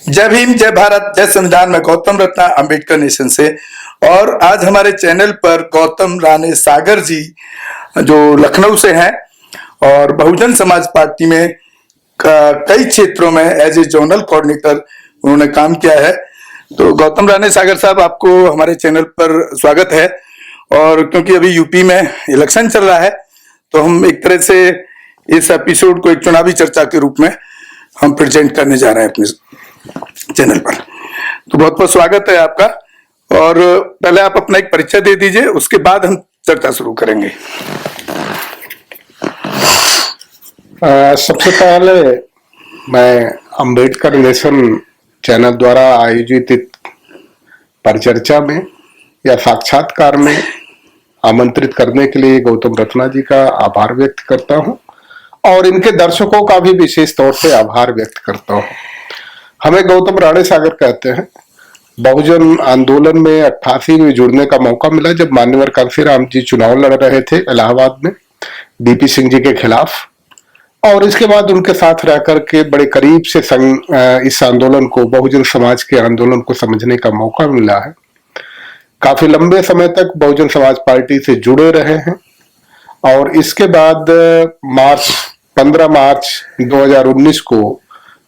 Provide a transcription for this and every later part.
जय भीम, जय भारत, जय संविधान। में गौतम रत्ना अंबेडकर नेशन से। और आज हमारे चैनल पर गौतम राणे सागर जी जो लखनऊ से हैं और बहुजन समाज पार्टी में कई क्षेत्रों में एज ए जोनल कोऑर्डिनेटर उन्होंने काम किया है। तो गौतम राणे सागर साहब, आपको हमारे चैनल पर स्वागत है। और क्योंकि अभी यूपी में इलेक्शन चल रहा है तो हम एक तरह से इस एपिसोड को एक चुनावी चर्चा के रूप में हम प्रेजेंट करने जा रहे हैं अपने चैनल पर। तो बहुत बहुत स्वागत है आपका। और पहले आप अपना एक परिचय दे दीजिए, उसके बाद हम चर्चा शुरू करेंगे। सबसे पहले मैं अंबेडकर नेशन चैनल द्वारा आयोजित परिचर्चा में या साक्षात्कार में आमंत्रित करने के लिए गौतम रत्ना जी का आभार व्यक्त करता हूं और इनके दर्शकों का भी विशेष तौर से आभार व्यक्त करता हूं। हमें गौतम राणे सागर कहते हैं। बहुजन आंदोलन में 88 में जुड़ने का मौका मिला जब मान्यवर कांशीराम जी चुनाव लड़ रहे थे इलाहाबाद में बीपी सिंह जी के खिलाफ, और इसके बाद उनके साथ रह करके बड़े करीब से इस आंदोलन को, बहुजन समाज के आंदोलन को समझने का मौका मिला है। काफी लंबे समय तक बहुजन समाज पार्टी से जुड़े रहे हैं और इसके बाद 15 मार्च 2019 को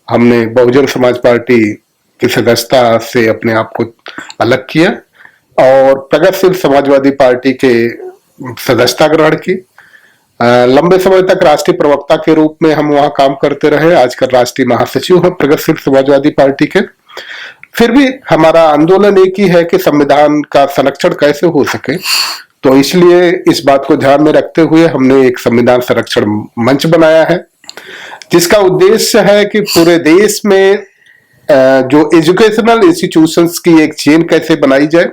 हमने बहुजन समाज पार्टी की सदस्यता से अपने आप को अलग किया और प्रगतिशील समाजवादी पार्टी के सदस्यता ग्रहण की। लंबे समय तक राष्ट्रीय प्रवक्ता के रूप में हम वहां काम करते रहे। आजकल राष्ट्रीय महासचिव हैं प्रगतिशील समाजवादी पार्टी के। फिर भी हमारा आंदोलन एक ही है कि संविधान का संरक्षण कैसे हो सके, तो इसलिए इस बात को ध्यान में रखते हुए हमने एक संविधान संरक्षण मंच बनाया है जिसका उद्देश्य है कि पूरे देश में जो एजुकेशनल इंस्टीट्यूशंस की एक चेन कैसे बनाई जाए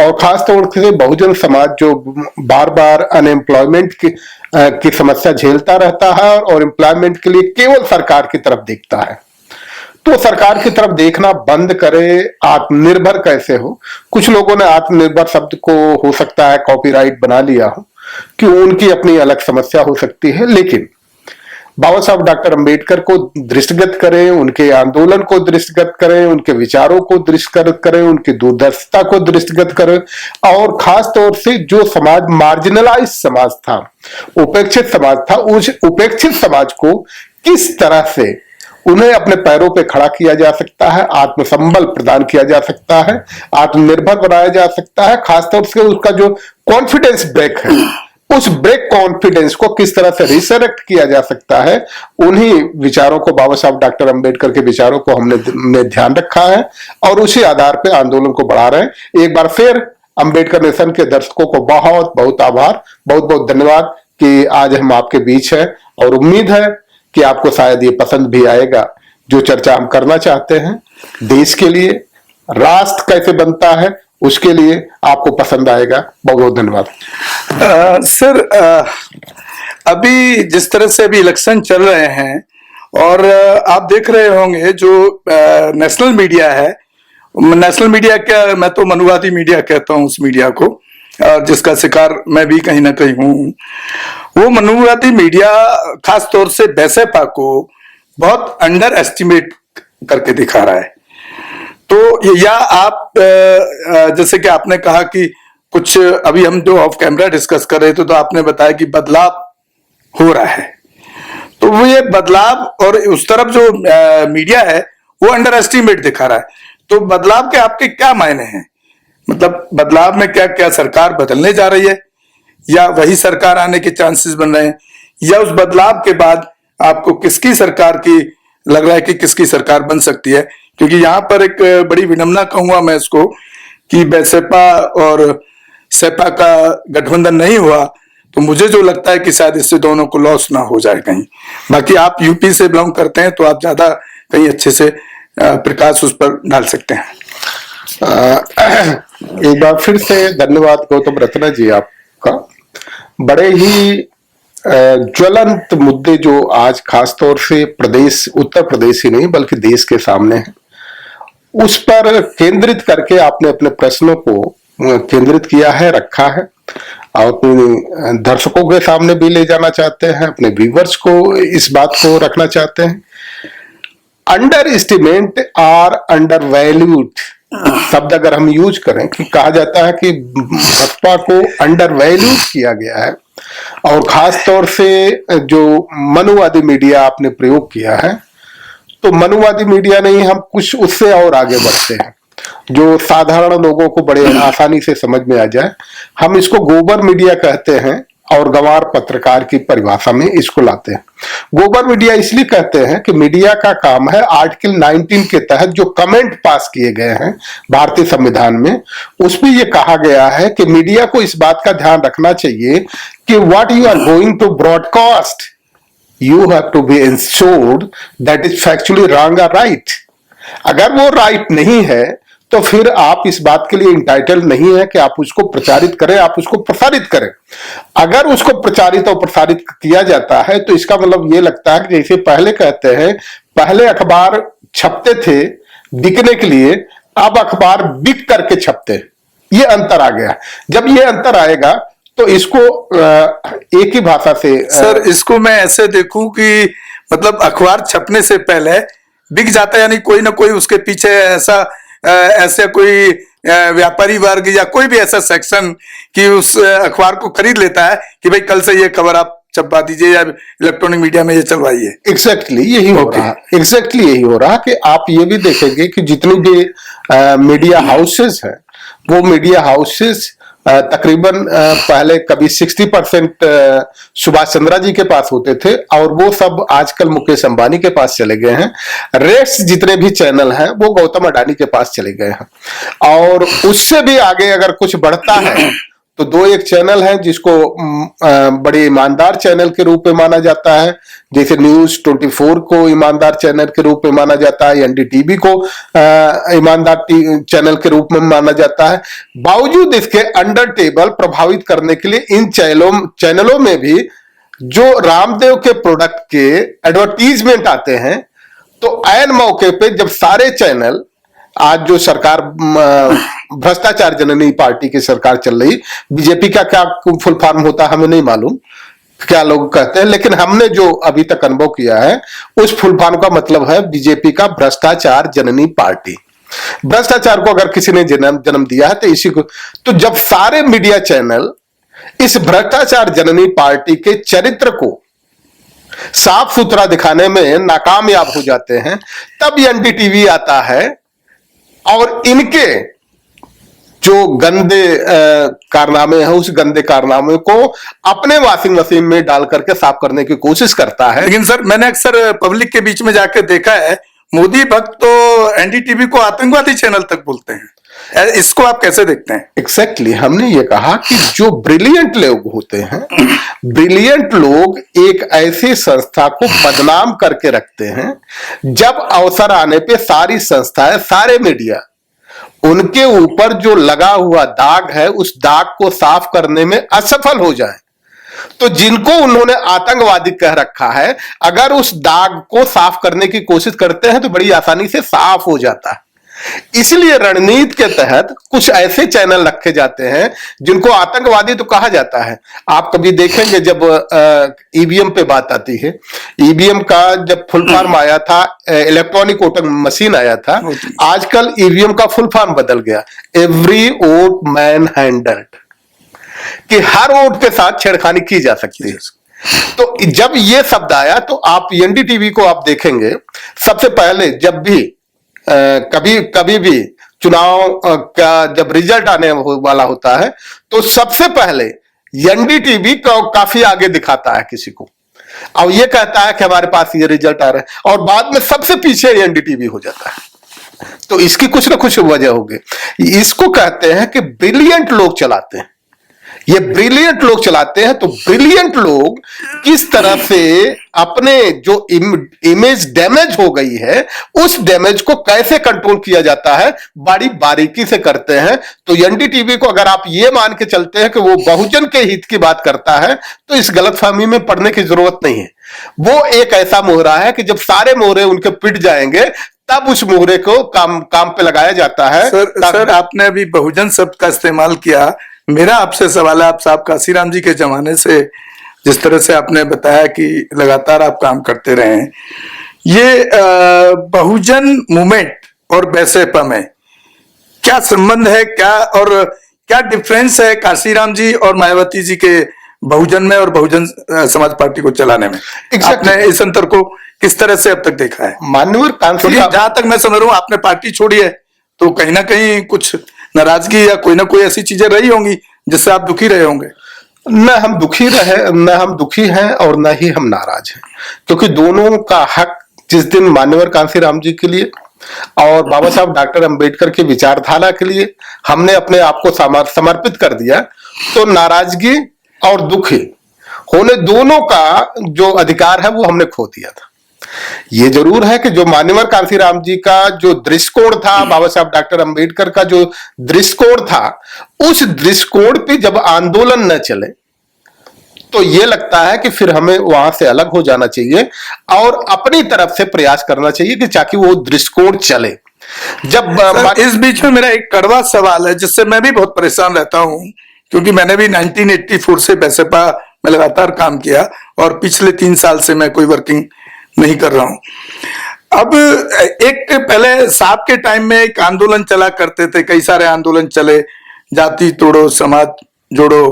और खासतौर से बहुजन समाज जो बार बार अनएम्प्लॉयमेंट की समस्या झेलता रहता है और एम्प्लॉयमेंट के लिए केवल सरकार की तरफ देखता है, तो सरकार की तरफ देखना बंद करे, आत्मनिर्भर कैसे हो। कुछ लोगों ने आत्मनिर्भर शब्द को हो सकता है कॉपीराइट बना लिया हो कि उनकी अपनी अलग समस्या हो सकती है, लेकिन बाबा साहब डॉक्टर अंबेडकर को दृष्टिगत करें, उनके आंदोलन को दृष्टिगत करें, उनके विचारों को दृष्टिगत करें, उनकी दूरदर्शिता को दृष्टिगत करें और खास तौर से जो समाज मार्जिनलाइज समाज था, उपेक्षित समाज था, उस उपेक्षित समाज को किस तरह से उन्हें अपने पैरों पे खड़ा किया जा सकता है, आत्मसंबल प्रदान किया जा सकता है, आत्मनिर्भर बनाया जा सकता है। खासतौर से उसका जो कॉन्फिडेंस ब्रेक है, उस ब्रेक कॉन्फिडेंस को किस तरह से रिसरेक्ट किया जा सकता है, उन्हीं विचारों को, बाबा साहब डॉक्टर अंबेडकर के विचारों को हमने ध्यान रखा है और उसी आधार पर आंदोलन को बढ़ा रहे हैं। एक बार फिर अंबेडकर नेशन के दर्शकों को बहुत बहुत आभार, बहुत बहुत धन्यवाद कि आज हम आपके बीच हैं और उम्मीद है कि आपको शायद ये पसंद भी आएगा। जो चर्चा हम करना चाहते हैं देश के लिए, राष्ट्र कैसे बनता है, उसके लिए आपको पसंद आएगा। बहुत बहुत धन्यवाद। सर, अभी जिस तरह से अभी इलेक्शन चल रहे हैं और आप देख रहे होंगे जो नेशनल मीडिया है, नेशनल मीडिया क्या, मैं तो मनुवादी मीडिया कहता हूं उस मीडिया को, जिसका शिकार मैं भी कहीं ना कहीं हूं। वो मनुवादी मीडिया खास तौर से बैसेपा को बहुत अंडर एस्टिमेट करके दिखा रहा है। तो या आप जैसे कि आपने कहा कि कुछ अभी हम जो ऑफ कैमरा डिस्कस कर रहे थे तो आपने बताया कि बदलाव हो रहा है, तो वो ये बदलाव और उस तरफ जो मीडिया है वो अंडर एस्टिमेट दिखा रहा है। तो बदलाव के आपके क्या मायने हैं? मतलब बदलाव में क्या क्या सरकार बदलने जा रही है या वही सरकार आने के चांसेस बन रहे हैं, या उस बदलाव के बाद आपको किसकी सरकार की लग रहा है कि किसकी सरकार बन सकती है? क्योंकि यहां पर एक बड़ी विडंबना कहूंगा मैं इसको कि बैसेपा और सेपा का गठबंधन नहीं हुआ, तो मुझे जो लगता है कि शायद इससे दोनों को लॉस ना हो जाए कहीं। बाकी आप यूपी से बिलोंग करते हैं तो आप ज्यादा कहीं अच्छे से प्रकाश उस पर डाल सकते हैं। एक बार फिर से धन्यवाद गौतम रत्ना जी आपका। बड़े ही ज्वलंत मुद्दे जो आज खासतौर से उत्तर प्रदेश ही नहीं बल्कि देश के सामने है, उस पर केंद्रित करके आपने अपने प्रश्नों को केंद्रित किया है, रखा है और अपने दर्शकों के सामने भी ले जाना चाहते हैं, अपने व्यूवर्स को इस बात को रखना चाहते हैं। अंडर एस्टिमेट और अंडर वैल्यूड शब्द अगर हम यूज करें कि कहा जाता है कि भाजपा को अंडर वैल्यूड किया गया है, और खास तौर से जो मनुवादी मीडिया आपने प्रयोग किया है, तो मनुवादी मीडिया नहीं, हम कुछ उससे और आगे बढ़ते हैं जो साधारण लोगों को बड़े आसानी से समझ में आ जाए। हम इसको गोबर मीडिया कहते हैं और गंवार पत्रकार की परिभाषा में इसको लाते हैं। गोबर मीडिया इसलिए कहते हैं कि मीडिया का काम है आर्टिकल 19 के तहत जो कमेंट पास किए गए हैं भारतीय संविधान में, उसमें यह कहा गया है कि मीडिया को इस बात का ध्यान रखना चाहिए कि what you are going to broadcast you have to be insured that is factually wrong और राइट। अगर वो राइट नहीं है तो फिर आप इस बात के लिए इंटाइटल नहीं है कि आप उसको प्रचारित करें, आप उसको प्रसारित करें। अगर उसको प्रचारित और प्रसारित किया जाता है तो इसका मतलब ये लगता है कि जैसे पहले कहते हैं, पहले अखबार छपते थे बिकने के लिए, अब अखबार बिक करके छपते, ये अंतर आ गया। जब ये अंतर आएगा तो इसको एक ही भाषा से सर इसको मैं ऐसे देखूं कि मतलब अखबार छपने से पहले बिक जाता है, यानी कोई ना कोई उसके पीछे ऐसे कोई व्यापारी वर्ग या कोई भी ऐसा सेक्शन कि उस अखबार को खरीद लेता है कि भाई कल से ये खबर आप छपवा दीजिए या इलेक्ट्रॉनिक मीडिया में ये चलवाइए। एग्जैक्टली यही हो रहा है, एग्जैक्टली यही हो रहा है कि आप ये भी देखेंगे कि जितनी भी मीडिया हाउसेस हैं, वो मीडिया हाउसेस तकरीबन पहले कभी 60% सुभाष चंद्रा जी के पास होते थे और वो सब आजकल मुकेश अंबानी के पास चले गए हैं। रेस्ट जितने भी चैनल हैं वो गौतम अडानी के पास चले गए हैं, और उससे भी आगे अगर कुछ बढ़ता है तो दो एक चैनल हैं जिसको बड़े ईमानदार चैनल के रूप में माना जाता है, जैसे न्यूज 24 को ईमानदार चैनल के रूप में माना जाता है, एनडीटीवी को ईमानदार चैनल के रूप में माना जाता है। बावजूद इसके अंडर टेबल प्रभावित करने के लिए इन चैनलों में भी जो रामदेव के प्रोडक्ट के एडवर्टीजमेंट आते हैं, तो ऐन मौके पे जब सारे चैनल, आज जो सरकार भ्रष्टाचार जननी पार्टी की सरकार चल रही, बीजेपी का क्या फुल फॉर्म होता है हमें नहीं मालूम, क्या लोग कहते हैं, लेकिन हमने जो अभी तक अनुभव किया है उस फुल फॉर्म का मतलब है बीजेपी का भ्रष्टाचार जननी पार्टी। भ्रष्टाचार को अगर किसी ने जन्म दिया है तो इसी को, तो जब सारे मीडिया चैनल इस भ्रष्टाचार जननी पार्टी के चरित्र को साफ सुथरा दिखाने में नाकामयाब हो जाते हैं, तब एनडीटीवी आता है और इनके जो गंदे कारनामे हैं उस गंदे कारनामे को अपने वॉशिंग मशीन में डाल करके साफ करने की कोशिश करता है। लेकिन सर मैंने अक्सर पब्लिक के बीच में जाकर देखा है, मोदी भक्त तो एनडीटीवी को आतंकवादी चैनल तक बोलते हैं, इसको आप कैसे देखते हैं? एग्जैक्टली हमने ये कहा कि जो ब्रिलियंट लोग होते हैं, ब्रिलियंट लोग एक ऐसी संस्था को बदनाम करके रखते हैं, जब अवसर आने पे सारी संस्थाएं, सारे मीडिया उनके ऊपर जो लगा हुआ दाग है उस दाग को साफ करने में असफल हो जाए, तो जिनको उन्होंने आतंकवादी कह रखा है, अगर उस दाग को साफ करने की कोशिश करते हैं तो बड़ी आसानी से साफ हो जाता है। इसलिए रणनीति के तहत कुछ ऐसे चैनल रखे जाते हैं जिनको आतंकवादी तो कहा जाता है। आप कभी देखेंगे जब ईवीएम पे बात आती है, ईवीएम का जब फुल फॉर्म आया था, इलेक्ट्रॉनिक वोटिंग मशीन आया था, आजकल ईवीएम का फुल फॉर्म बदल गया, एवरी वोट मैन हैंडल्ड, कि हर वोट के साथ छेड़खानी की जा सकती है। तो जब ये शब्द आया तो आप एनडीटीवी को आप देखेंगे, सबसे पहले जब भी कभी भी चुनाव का जब रिजल्ट आने वाला होता है तो सबसे पहले एनडीटीवी काफी आगे दिखाता है किसी को, और ये कहता है कि हमारे पास ये रिजल्ट आ रहा है, और बाद में सबसे पीछे एनडीटीवी हो जाता है। तो इसकी कुछ ना कुछ वजह होगी। इसको कहते हैं कि ब्रिलियंट लोग चलाते हैं, ये ब्रिलियंट लोग चलाते हैं। तो ब्रिलियंट लोग किस तरह से अपने जो इमेज डैमेज हो गई है उस डैमेज को कैसे कंट्रोल किया जाता है बड़ी बारीकी से करते हैं। तो एनडीटीवी को अगर आप ये मान के चलते हैं कि वो बहुजन के हित की बात करता है तो इस गलतफहमी में पड़ने की जरूरत नहीं है। वो एक ऐसा मोहरा है कि जब सारे मोहरे उनके पिट जाएंगे तब उस मोहरे को काम पे लगाया जाता है। सर आपने अभी बहुजन शब्द का इस्तेमाल किया, मेरा आपसे सवाल है, आप साहब काशीराम जी के जमाने से जिस तरह से आपने बताया कि लगातार आप काम करते रहे हैं, ये बहुजन मूवमेंट और बैसेपा में क्या संबंध है, क्या और क्या डिफरेंस है काशीराम जी और मायावती जी के बहुजन में और बहुजन समाज पार्टी को चलाने में? आपने इस अंतर को किस तरह से अब तक देखा है? मान्यवर कांसी, जहां तक मैं समझ रहा हूं आपने पार्टी छोड़ी है तो कहीं ना कहीं कुछ नाराजगी या कोई ना कोई ऐसी चीजें रही होंगी जिससे आप दुखी रहे होंगे। न हम दुखी हैं और न ही हम नाराज हैं, क्योंकि दोनों का हक जिस दिन मान्यवर कांसीराम जी के लिए और बाबा साहब डॉक्टर अंबेडकर की विचारधारा के लिए हमने अपने आप को समर्पित कर दिया, तो नाराजगी और दुखी होने दोनों का जो अधिकार है वो हमने खो दिया था। ये जरूर है कि जो मान्यवर कांसीराम जी का जो दृष्टिकोण था, बाबा साहब डॉक्टर अंबेडकर का जो दृष्टिकोण था, उस दृष्टिकोण पे जब आंदोलन न चले तो ये लगता है कि फिर हमें वहां से अलग हो जाना चाहिए और अपनी तरफ से प्रयास करना चाहिए कि ताकि वो दृष्टिकोण चले। जब इस बीच में मेरा एक कड़वा सवाल है जिससे मैं भी बहुत परेशान रहता हूं, क्योंकि मैंने भी 1984 से बैसेपा में लगातार काम किया और पिछले 3 साल से मैं कोई वर्किंग नहीं कर रहा हूं। अब एक पहले साहब के टाइम में एक आंदोलन चला करते थे, कई सारे आंदोलन चले, जाति तोड़ो समाज जोड़ो,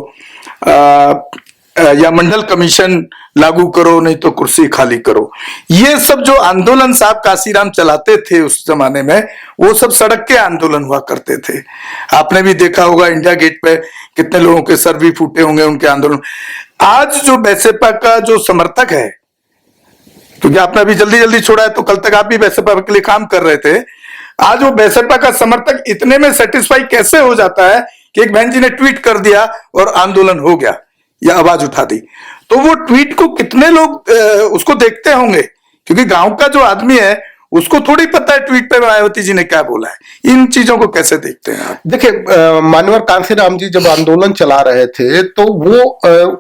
या मंडल कमीशन लागू करो नहीं तो कुर्सी खाली करो। ये सब जो आंदोलन साहब काशीराम चलाते थे उस जमाने में, वो सब सड़क के आंदोलन हुआ करते थे। आपने भी देखा होगा इंडिया गेट पे कितने लोगों के सर भी फूटे होंगे उनके आंदोलन। आज जो बैसेपा का जो समर्थक है, क्योंकि आपने अभी जल्दी जल्दी छोड़ा है तो कल तक आप भी बैसेपा के लिए काम कर रहे थे, आज वो बैसेपा का समर्थक इतने में सेटिस्फाई कैसे हो जाता है कि एक बहन जी ने ट्वीट कर दिया और आंदोलन हो गया या आवाज उठा दी, तो वो ट्वीट को कितने लोग उसको देखते होंगे? क्योंकि गांव का जो आदमी है उसको थोड़ी पता है ट्वीट पे मायावती जी ने क्या बोला है। इन चीजों को कैसे देखते हैं आप? देखिए, मान्यवर कांसीराम जी जब आंदोलन चला रहे थे तो वो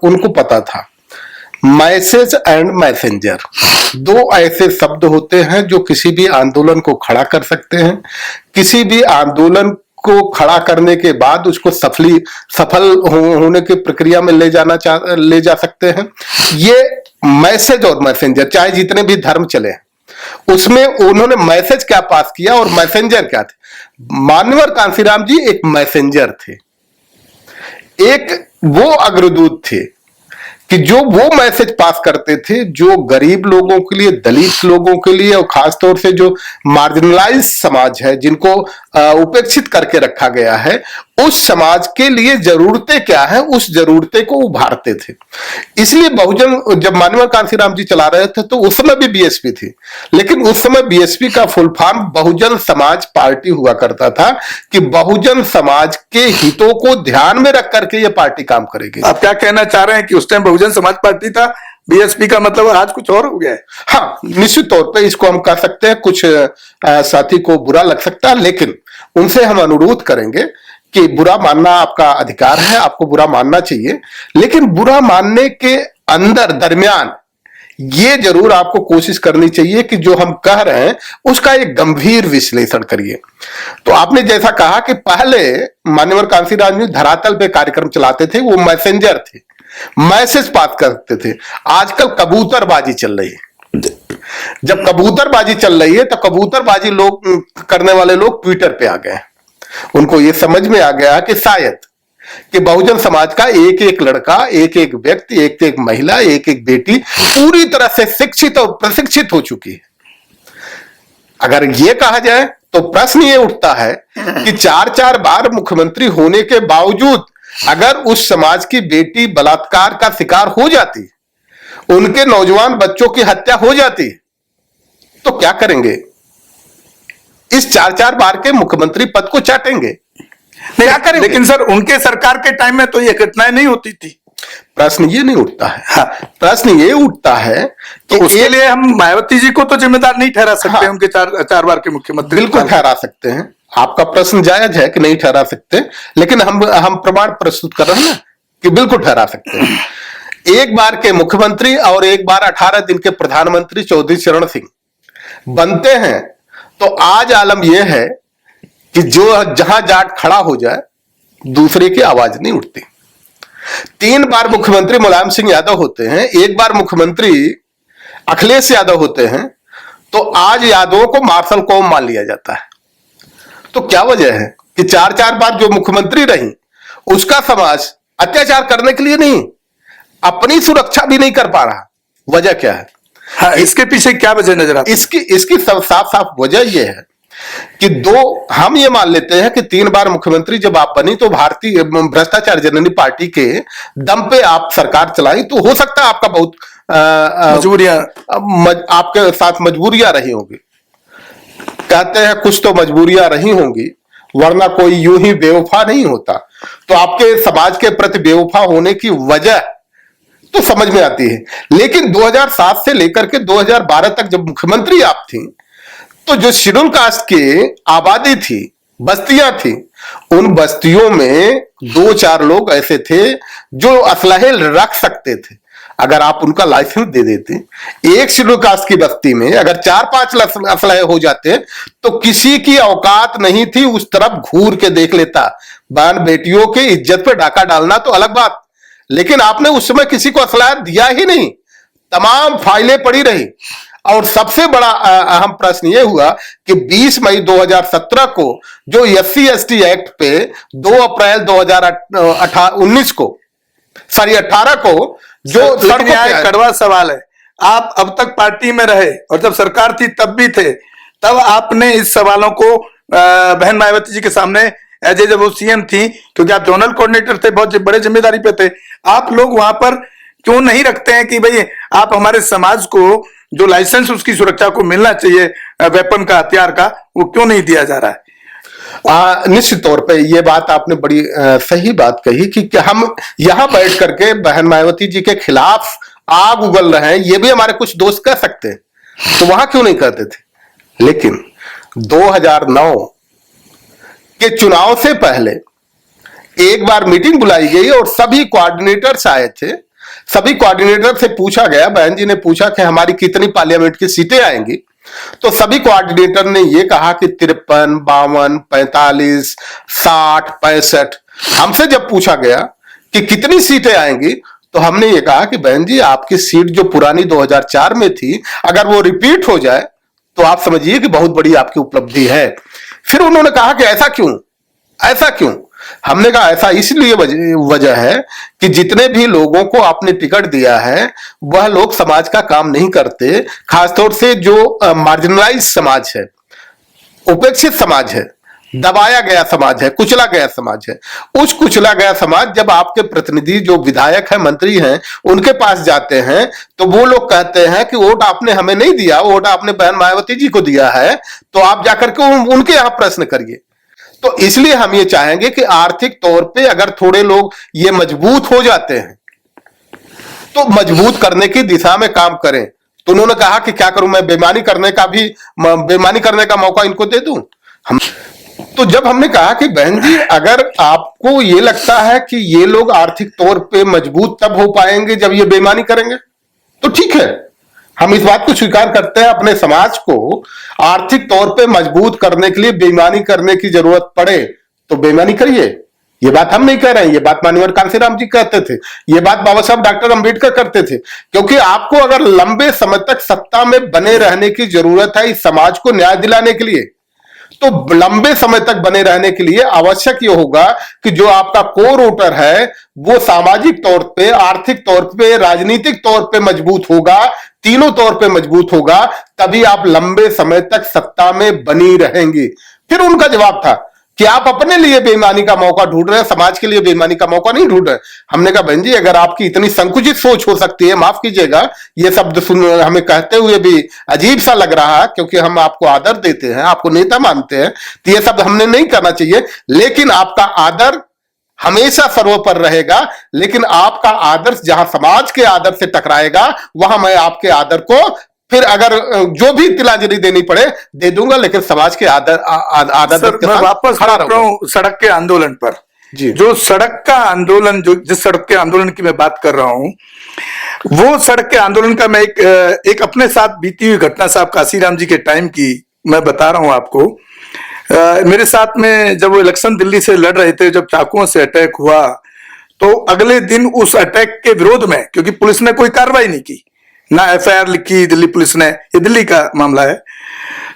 उनको पता था मैसेज एंड मैसेंजर, दो ऐसे शब्द होते हैं जो किसी भी आंदोलन को खड़ा कर सकते हैं, किसी भी आंदोलन को खड़ा करने के बाद उसको सफल होने की प्रक्रिया में ले जा सकते हैं। ये मैसेज और मैसेंजर, चाहे जितने भी धर्म चले, उसमें उन्होंने मैसेज क्या पास किया और मैसेंजर क्या थे। मान्यवर कांसीराम जी एक मैसेंजर थे, एक वो अग्रदूत थे कि जो वो मैसेज पास करते थे जो गरीब लोगों के लिए, दलित लोगों के लिए और खासतौर से जो मार्जिनलाइज समाज है, जिनको उपेक्षित करके रखा गया है, उस समाज के लिए जरूरतें क्या है, उस जरूरतें को उभारते थे। इसलिए बहुजन, जब मान्यवर कांसीराम जी चला रहे थे तो उस समय भी बीएसपी थी, लेकिन उस समय बीएसपी का full form Bahujan Samaj party हुआ करता था कि बहुजन समाज के हितों को ध्यान में रख करके ये पार्टी काम करेगी। आप क्या कहना चाह रहे हैं कि उस टाइम बहुजन समाज पार्टी था, बीएसपी का मतलब आज कुछ और हो गया है? हाँ, निश्चित तौर पे इसको हम कह सकते हैं। कुछ साथी को बुरा लग सकता है, लेकिन उनसे हम अनुरोध करेंगे कि बुरा मानना आपका अधिकार है, आपको बुरा मानना चाहिए, लेकिन बुरा मानने के अंदर दरमियान ये जरूर आपको कोशिश करनी चाहिए कि जो हम कह रहे हैं उसका एक गंभीर विश्लेषण करिए। तो आपने जैसा कहा कि पहले मान्यवर कांसीराम जी धरातल पे कार्यक्रम चलाते थे, वो मैसेंजर थे, मैसेज पास करते थे। आजकल कबूतरबाजी चल रही है। जब कबूतरबाजी चल रही है तो कबूतरबाजी लोग करने वाले लोग ट्विटर पे आ गए। उनको ये समझ में आ गया कि शायद कि बहुजन समाज का एक एक लड़का, एक एक व्यक्ति, एक एक महिला, एक एक बेटी पूरी तरह से शिक्षित और प्रशिक्षित हो चुकी है। अगर ये कहा जाए तो प्रश्न ये उठता है कि 4-4 बार मुख्यमंत्री होने के बावजूद अगर उस समाज की बेटी बलात्कार का शिकार हो जाती, उनके नौजवान बच्चों की हत्या हो जाती, तो क्या करेंगे? इस 4-4 बार के मुख्यमंत्री पद को चाटेंगे, क्या करेंगे? लेकिन सर, उनके सरकार के टाइम में तो ये घटनाएं नहीं होती थी। प्रश्न ये नहीं उठता है। हाँ, प्रश्न ये उठता है कि उसके लिए हम मायावती जी को तो जिम्मेदार नहीं ठहरा सकते। हाँ, उनके 4 बार के मुख्यमंत्री बिल्कुल ठहरा सकते हैं। आपका प्रश्न जायज है कि नहीं ठहरा सकते, लेकिन हम प्रमाण प्रस्तुत कर रहे हैं ना कि बिल्कुल ठहरा सकते हैं। एक बार के मुख्यमंत्री और एक बार 18 दिन के प्रधानमंत्री चौधरी चरण सिंह बनते हैं तो आज आलम यह है कि जो जहां जाट खड़ा हो जाए दूसरे की आवाज नहीं उठती। 3 बार मुख्यमंत्री मुलायम सिंह यादव होते हैं, एक बार मुख्यमंत्री अखिलेश यादव होते हैं, तो आज यादवों को मार्शल कौम मान लिया जाता है। तो क्या वजह है कि 4-4 बार जो मुख्यमंत्री रही उसका समाज अत्याचार करने के लिए नहीं, अपनी सुरक्षा भी नहीं कर पा रहा। वजह क्या है? हाँ, इसके पीछे क्या वजह नजर आती है? इसकी साफ साफ वजह यह है कि हम ये मान लेते हैं कि 3 बार मुख्यमंत्री जब आप बनी तो भारतीय भ्रष्टाचार जननी पार्टी के दम पे आप सरकार चलाई, तो हो सकता है आपका बहुत मजबूरियां आपके साथ मजबूरियां रही होंगी। कहते हैं कुछ तो मजबूरियां रही होंगी, वरना कोई यूं ही बेवफा नहीं होता। तो आपके समाज के प्रति बेवफा होने की वजह तो समझ में आती है। लेकिन 2007 से लेकर के 2012 तक जब मुख्यमंत्री आप थी, तो जो शेड्यूल कास्ट की आबादी थी, बस्तियां थी, उन बस्तियों में 2-4 लोग ऐसे थे जो असलहे रख सकते थे। अगर आप उनका लाइसेंस दे देते, एक शेड्यूल कास्ट की बस्ती में अगर 4-5 असलहे हो जाते तो किसी की औकात नहीं थी उस तरफ घूर के देख लेता। बहन बेटियों की इज्जत पे डाका डालना तो अलग बात, लेकिन आपने उस समय किसी को असलहा दिया ही नहीं, तमाम फाइलें पड़ी रही। और सबसे बड़ा अहम प्रश्न यह हुआ कि 20 मई 2017 को जो SC/ST एक्ट पे 2 अप्रैल 2019 को 18 को जो लेकिन यहाँ एक कड़वा सवाल है, आप अब तक पार्टी में रहे और जब सरकार थी तब भी थे, तब आपने इस सवालों को बहन मायावती जी के सामने जब वो CM थी, क्योंकि आप जोनल कोऑर्डिनेटर थे, बहुत बड़े जिम्मेदारी पे थे, आप लोग वहां पर क्यों नहीं रखते हैं कि भाई आप हमारे समाज को जो लाइसेंस उसकी सुरक्षा को मिलना चाहिए वेपन का, हथियार का, वो क्यों नहीं दिया जा रहा है? निश्चित तौर पे ये बात आपने बड़ी सही बात कही कि हम यहां बैठ करके बहन मायावती जी के खिलाफ आग उगल रहे हैं, ये भी हमारे कुछ दोस्त कह सकते हैं, तो वहां क्यों नहीं करते थे। लेकिन 2009 के चुनाव से पहले एक बार मीटिंग बुलाई गई और सभी कोऑर्डिनेटर्स आए थे। सभी कोऑर्डिनेटर से पूछा गया, बहन जी ने पूछा कि हमारी कितनी पार्लियामेंट की सीटें आएंगी, तो सभी कोऑर्डिनेटर ने यह कहा कि 53, 52, 45, 60, 65। हमसे जब पूछा गया कि कितनी सीटें आएंगी, तो हमने ये कहा कि बहन जी आपकी सीट जो पुरानी 2004 में थी, अगर वो रिपीट हो जाए तो आप समझिए कि बहुत बड़ी आपकी उपलब्धि है। फिर उन्होंने कहा कि ऐसा क्यों, ऐसा क्यों? हमने कहा ऐसा इसलिए वजह है कि जितने भी लोगों को आपने टिकट दिया है वह लोग समाज का काम नहीं करते, खासतौर से जो मार्जिनलाइज समाज है, उपेक्षित समाज है, दबाया गया समाज है, कुचला गया समाज है। उस कुचला गया समाज जब आपके प्रतिनिधि जो विधायक है, मंत्री हैं, उनके पास जाते हैं तो वो लोग कहते हैं कि वोट आपने हमें नहीं दिया, वोट आपने बहन मायावती जी को दिया है, तो आप जाकर के उनके यहां प्रश्न करिए। तो इसलिए हम ये चाहेंगे कि आर्थिक तौर पे अगर थोड़े लोग ये मजबूत हो जाते हैं तो मजबूत करने की दिशा में काम करें। तो उन्होंने कहा कि क्या करूं मैं, बेईमानी करने का मौका इनको दे दूं। हम तो जब हमने कहा कि बहन जी अगर आपको ये लगता है कि ये लोग आर्थिक तौर पे मजबूत तब हो पाएंगे जब ये बेईमानी करेंगे, तो ठीक है, हम इस बात को स्वीकार करते हैं। अपने समाज को आर्थिक तौर पे मजबूत करने के लिए बेईमानी करने की जरूरत पड़े तो बेईमानी करिए। ये बात हम नहीं कह रहे हैं, ये बात माननीय कांशीराम जी कहते थे, ये बात बाबा साहब डॉक्टर अंबेडकर करते थे। क्योंकि आपको अगर लंबे समय तक सत्ता में बने रहने की जरूरत है इस समाज को न्याय दिलाने के लिए, तो लंबे समय तक बने रहने के लिए आवश्यक ये होगा कि जो आपका कोर वोटर है वो सामाजिक तौर पे, आर्थिक तौर पे, राजनीतिक तौर पे मजबूत होगा, तीनों तौर पे मजबूत होगा, तभी आप लंबे समय तक सत्ता में बनी रहेंगी। फिर उनका जवाब था कि आप अपने लिए बेईमानी का मौका ढूंढ रहे हैं, समाज के लिए बेईमानी का मौका नहीं ढूंढ रहे। हमने कहा बहन जी अगर आपकी इतनी संकुचित सोच हो सकती है, माफ कीजिएगा ये शब्द सुन हमें कहते हुए भी अजीब सा लग रहा है, क्योंकि हम आपको आदर देते हैं, आपको नेता मानते हैं, तो ये शब्द हमने नहीं करना चाहिए। लेकिन आपका आदर हमेशा सर्वोपर रहेगा, लेकिन आपका आदर्श जहां समाज के आदर से टकराएगा वहां मैं आपके आदर को फिर अगर जो भी तिलांजलि देनी पड़े दे दूंगा, लेकिन समाज के आदर मैं वापस आ रहा हूं सड़क के आंदोलन पर। जी, जो सड़क का आंदोलन, जो जिस सड़क के आंदोलन की मैं बात कर रहा हूं, वो सड़क के आंदोलन का मैं एक अपने साथ बीती हुई घटना साहब काशीराम जी के टाइम की मैं बता रहा हूं आपको। मेरे साथ में जब वो इलेक्शन दिल्ली से लड़ रहे थे, जब चाकुओं से अटैक हुआ, तो अगले दिन उस अटैक के विरोध में, क्योंकि पुलिस ने कोई कार्रवाई नहीं की, ना एफआईआर लिखी दिल्ली पुलिस ने, ये दिल्ली का मामला है।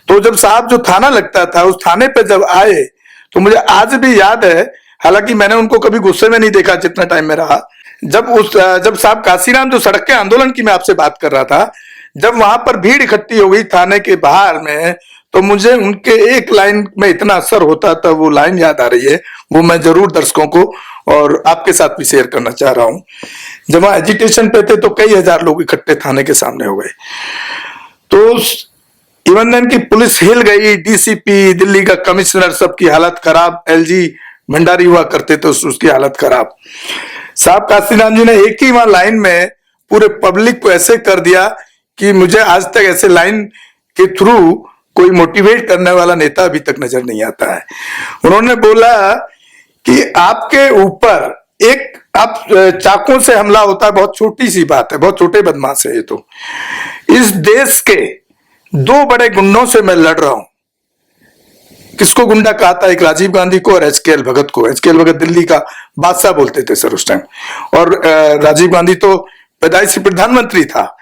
तो जब साहब जो थाना लगता था उस थाने पे जब आए तो मुझे आज भी याद है, हालांकि मैंने उनको कभी गुस्से में नहीं देखा जितना टाइम में रहा, जब साहब काशीराम जो सड़क के आंदोलन की मैं आपसे बात कर रहा था, जब वहां पर भीड़ इकट्ठी हो गई थाने के बाहर में, तो मुझे उनके एक लाइन में इतना असर होता था, वो लाइन याद आ रही है, वो मैं जरूर दर्शकों को और आपके साथ भी शेयर करना चाह रहा हूं। जब वहां एजिटेशन पे थे तो कई हजार लोग इकट्ठे थाने के सामने हो गए, तो इवन देन की पुलिस हिल गई, डीसीपी, दिल्ली का कमिश्नर, सबकी हालत खराब, एलजी भंडारी हुआ करते थे उसकी हालत खराब। साहब काशीराम जी ने एक ही वहां लाइन में पूरे पब्लिक को ऐसे कर दिया कि मुझे आज तक ऐसे लाइन के थ्रू कोई मोटिवेट करने वाला नेता अभी तक नजर नहीं आता है। उन्होंने बोला कि आपके ऊपर एक आप चाकू से हमला होता है, बहुत छोटी सी बात है, बहुत छोटे बदमाश है ये तो। इस देश के दो बड़े गुंडों से मैं लड़ रहा हूं। किसको गुंडा कहा था? एक राजीव गांधी को और एचकेएल भगत को। एचकेएल भगत दिल्ली का बादशाह बोलते थे सर उस टाइम, और राजीव गांधी तो पैदाइशी प्रधानमंत्री था।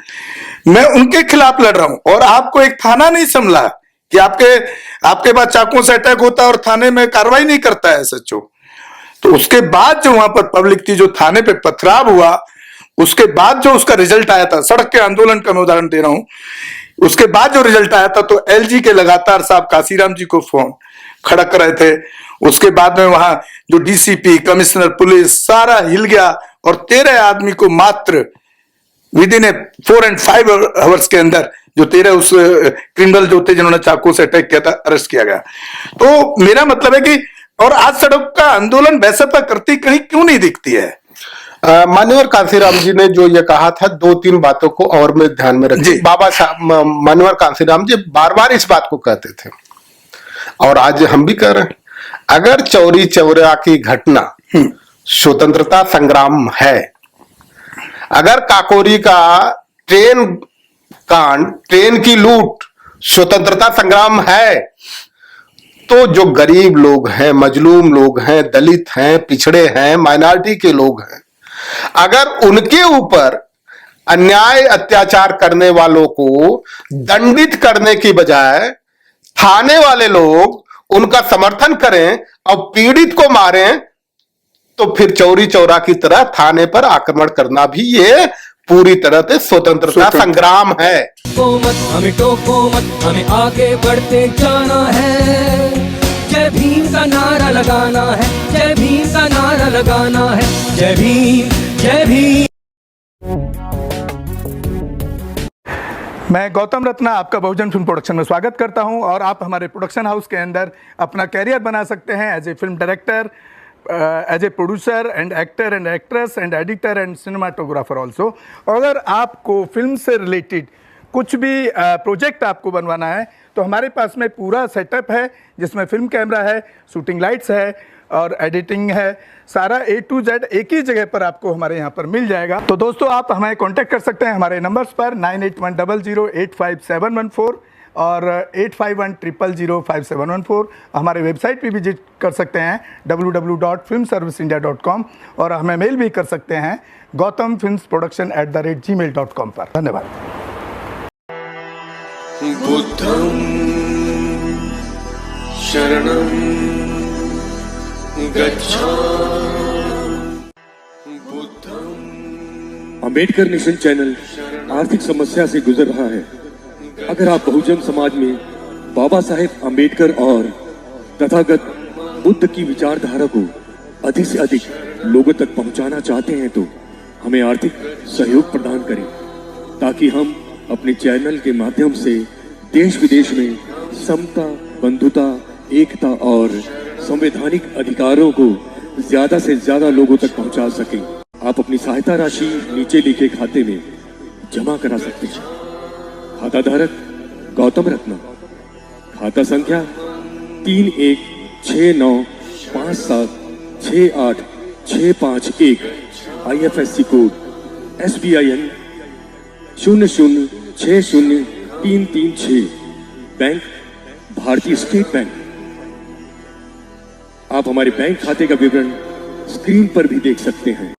मैं उनके खिलाफ लड़ रहा हूं और आपको एक थाना नहीं संभला कि आपके पास चाकू से अटैक होता है और थाने में कार्रवाई नहीं करता है सच्चो। तो उसके बाद जो वहां पर पब्लिक थी, जो थाने पे पथराव हुआ, उसके बाद जो उसका रिजल्ट आया था, सड़क के आंदोलन का मैं उदाहरण दे रहा हूं, उसके बाद जो रिजल्ट आया था तो एलजी के लगातार साहब काशीराम जी को फोन खड़क रहे थे। उसके बाद में वहां जो डीसीपी, कमिश्नर पुलिस सारा हिल गया और 13 आदमी को मात्र विद इन 4 and 5 आवर्स के अंदर, जो 13 उस क्रिमिनल जो थे जिन्होंने चाकू से अटैक किया था, अरेस्ट किया गया। तो मेरा मतलब है कि और आज सड़क का आंदोलन वैसपा करती कहीं क्यों नहीं दिखती है? मान्यवर कांसीराम जी ने जो ये कहा था, 2-3 बातों को और में ध्यान में रखिए। बाबा साहब मान्यवर कांसीराम जी बार बार इस बात को कहते थे और आज हम भी कह रहे हैं, अगर चौरी चौरा की घटना स्वतंत्रता संग्राम है, अगर काकोरी का ट्रेन कांड, ट्रेन की लूट स्वतंत्रता संग्राम है, तो जो गरीब लोग हैं, मजलूम लोग हैं, दलित हैं, पिछड़े हैं, माइनॉरिटी के लोग हैं, अगर उनके ऊपर अन्याय अत्याचार करने वालों को दंडित करने की बजाय थाने वाले लोग उनका समर्थन करें और पीड़ित को मारें, तो फिर चौरी चौरा की तरह थाने पर आक्रमण करना भी ये पूरी तरह से स्वतंत्रता संग्राम है। हमें टोको मत, हमें आगे बढ़ते जाना है। जय भीम का नारा लगाना है, जय भीम का नारा लगाना है, जय भीम, जय भीम। मैं गौतम रत्ना आपका बहुजन फिल्म प्रोडक्शन में स्वागत करता हूं और आप हमारे प्रोडक्शन हाउस के अंदर अपना कैरियर बना सकते हैं as a film director, as a producer and actor and actress and editor and cinematographer also. अगर आपको फिल्म से रिलेटेड कुछ भी प्रोजेक्ट आपको बनवाना है तो हमारे पास में पूरा सेटअप है, जिसमें फिल्म कैमरा है, शूटिंग लाइट्स है और एडिटिंग है, सारा A to Z एक ही जगह पर आपको हमारे यहाँ पर मिल जाएगा। तो दोस्तों आप हमें कांटेक्ट कर सकते हैं हमारे नंबर्स पर 9810085714 और 8510005714। हमारे वेबसाइट पे विजिट कर सकते हैं www.filmserviceindia.com और हमें मेल भी कर सकते हैं gautamfilmsproduction@gmail.com पर। धन्यवाद। बुद्धं शरणं गच्छामि। अंबेडकर नेशन चैनल आर्थिक समस्या से गुजर रहा है। अगर आप बहुजन समाज में बाबा साहेब अंबेडकर और तथागत बुद्ध की विचारधारा को अधिक से अधिक लोगों तक पहुंचाना चाहते हैं तो हमें आर्थिक सहयोग प्रदान करें, ताकि हम अपने चैनल के माध्यम से देश विदेश में समता, बंधुता, एकता और संवैधानिक अधिकारों को ज्यादा से ज्यादा लोगों तक पहुंचा सकें। आप अपनी सहायता राशि नीचे लिखे खाते में जमा करा सकते हैं। खाता धारक गौतम रत्ना, खाता संख्या 316957686551, IFSC कोड SBIN 0060336, बैंक भारतीय स्टेट बैंक। आप हमारे बैंक खाते का विवरण स्क्रीन पर भी देख सकते हैं।